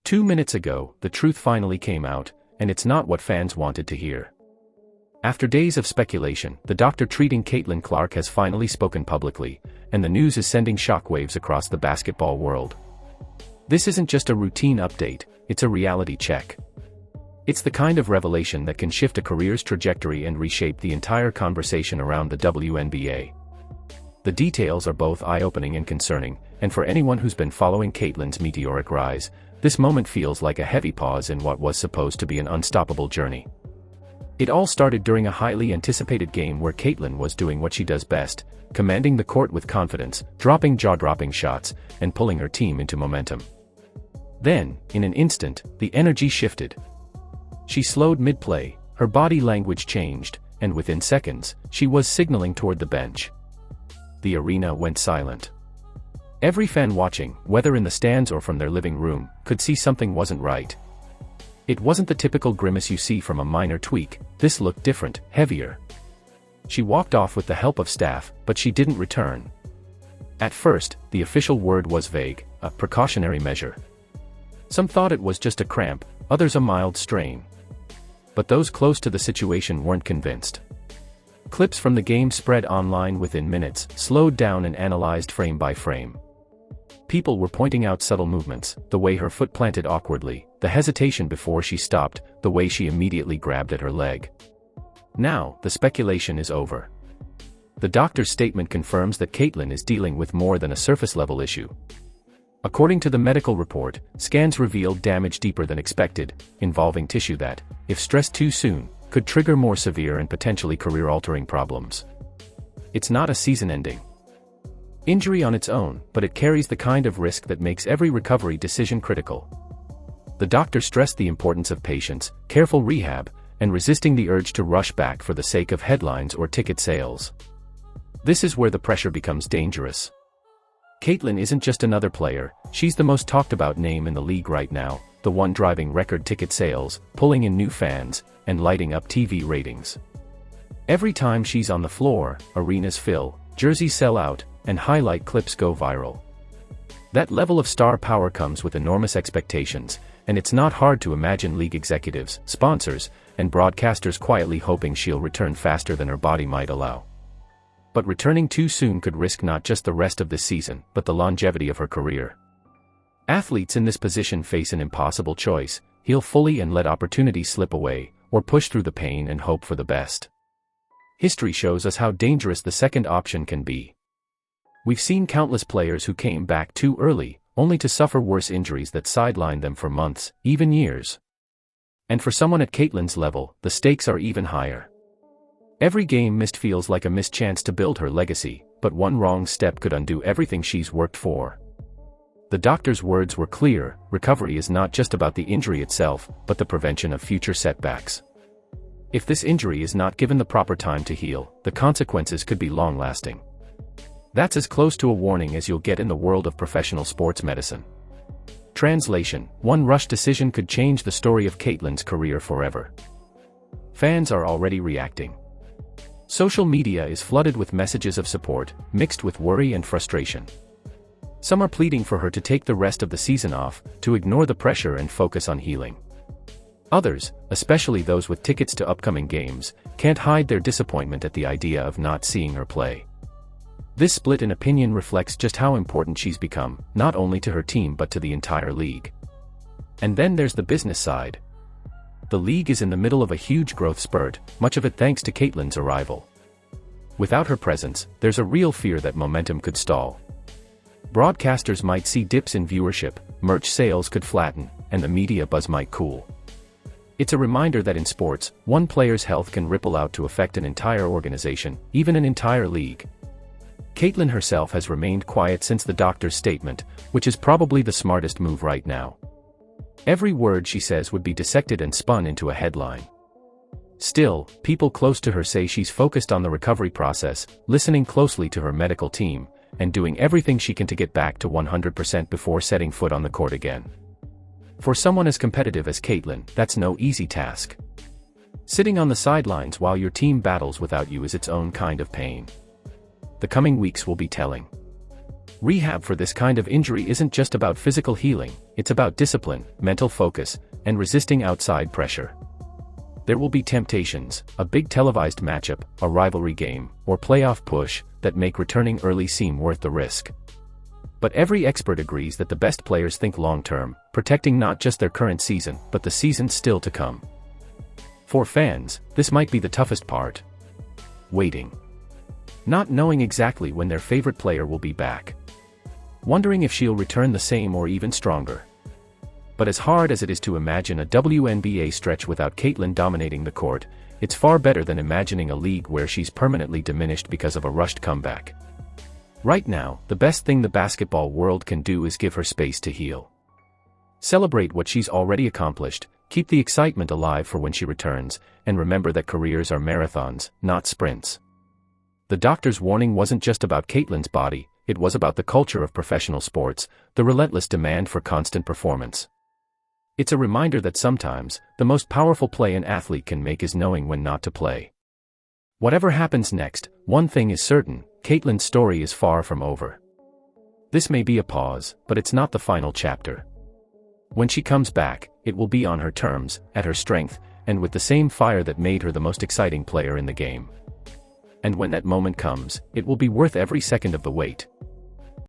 2 minutes ago, the truth finally came out, and it's not what fans wanted to hear. After days of speculation, the doctor treating Caitlin Clark has finally spoken publicly, and the news is sending shockwaves across the basketball world. This isn't just a routine update, it's a reality check. It's the kind of revelation that can shift a career's trajectory and reshape the entire conversation around the WNBA. The details are both eye-opening and concerning, and for anyone who's been following Caitlin's meteoric rise, this moment feels like a heavy pause in what was supposed to be an unstoppable journey. It all started during a highly anticipated game where Caitlin was doing what she does best, commanding the court with confidence, dropping jaw-dropping shots, and pulling her team into momentum. Then, in an instant, the energy shifted. She slowed mid-play, her body language changed, and within seconds, she was signaling toward the bench. The arena went silent. Every fan watching, whether in the stands or from their living room, could see something wasn't right. It wasn't the typical grimace you see from a minor tweak, this looked different, heavier. She walked off with the help of staff, but she didn't return. At first, the official word was vague, a precautionary measure. Some thought it was just a cramp, others a mild strain. But those close to the situation weren't convinced. Clips from the game spread online within minutes, slowed down and analyzed frame by frame. People were pointing out subtle movements, the way her foot planted awkwardly, the hesitation before she stopped, the way she immediately grabbed at her leg. Now, the speculation is over. The doctor's statement confirms that Caitlin is dealing with more than a surface-level issue. According to the medical report, scans revealed damage deeper than expected, involving tissue that, if stressed too soon, could trigger more severe and potentially career-altering problems. It's not a season-ending injury on its own, but it carries the kind of risk that makes every recovery decision critical. The doctor stressed the importance of patience, careful rehab, and resisting the urge to rush back for the sake of headlines or ticket sales. This is where the pressure becomes dangerous. Caitlin isn't just another player, she's the most talked about name in the league right now, the one driving record ticket sales, pulling in new fans, and lighting up TV ratings. Every time she's on the floor, arenas fill, jerseys sell out, and highlight clips go viral. That level of star power comes with enormous expectations, and it's not hard to imagine league executives, sponsors, and broadcasters quietly hoping she'll return faster than her body might allow. But returning too soon could risk not just the rest of this season, but the longevity of her career. Athletes in this position face an impossible choice: heal fully and let opportunity slip away, or push through the pain and hope for the best. History shows us how dangerous the second option can be. We've seen countless players who came back too early, only to suffer worse injuries that sidelined them for months, even years. And for someone at Caitlin's level, the stakes are even higher. Every game missed feels like a missed chance to build her legacy, but one wrong step could undo everything she's worked for. The doctor's words were clear: recovery is not just about the injury itself, but the prevention of future setbacks. If this injury is not given the proper time to heal, the consequences could be long-lasting. That's as close to a warning as you'll get in the world of professional sports medicine. Translation: one rushed decision could change the story of Caitlin's career forever. Fans are already reacting. Social media is flooded with messages of support, mixed with worry and frustration. Some are pleading for her to take the rest of the season off, to ignore the pressure and focus on healing. Others, especially those with tickets to upcoming games, can't hide their disappointment at the idea of not seeing her play. This split in opinion reflects just how important she's become, not only to her team but to the entire league. And then there's the business side. The league is in the middle of a huge growth spurt, much of it thanks to Caitlin's arrival. Without her presence, there's a real fear that momentum could stall. Broadcasters might see dips in viewership, merch sales could flatten, and the media buzz might cool. It's a reminder that in sports, one player's health can ripple out to affect an entire organization, even an entire league. Caitlin herself has remained quiet since the doctor's statement, which is probably the smartest move right now. Every word she says would be dissected and spun into a headline. Still, people close to her say she's focused on the recovery process, listening closely to her medical team, and doing everything she can to get back to 100% before setting foot on the court again. For someone as competitive as Caitlin, that's no easy task. Sitting on the sidelines while your team battles without you is its own kind of pain. The coming weeks will be telling. Rehab for this kind of injury isn't just about physical healing, it's about discipline, mental focus, and resisting outside pressure. There will be temptations, a big televised matchup, a rivalry game, or playoff push, that make returning early seem worth the risk. But every expert agrees that the best players think long-term, protecting not just their current season, but the seasons still to come. For fans, this might be the toughest part. Waiting. Not knowing exactly when their favorite player will be back. Wondering if she'll return the same or even stronger. But as hard as it is to imagine a WNBA stretch without Caitlin dominating the court, it's far better than imagining a league where she's permanently diminished because of a rushed comeback. Right now, the best thing the basketball world can do is give her space to heal. Celebrate what she's already accomplished, keep the excitement alive for when she returns, and remember that careers are marathons, not sprints. The doctor's warning wasn't just about Caitlin's body, it was about the culture of professional sports, the relentless demand for constant performance. It's a reminder that sometimes, the most powerful play an athlete can make is knowing when not to play. Whatever happens next, one thing is certain, Caitlin's story is far from over. This may be a pause, but it's not the final chapter. When she comes back, it will be on her terms, at her strength, and with the same fire that made her the most exciting player in the game. And when that moment comes, it will be worth every second of the wait.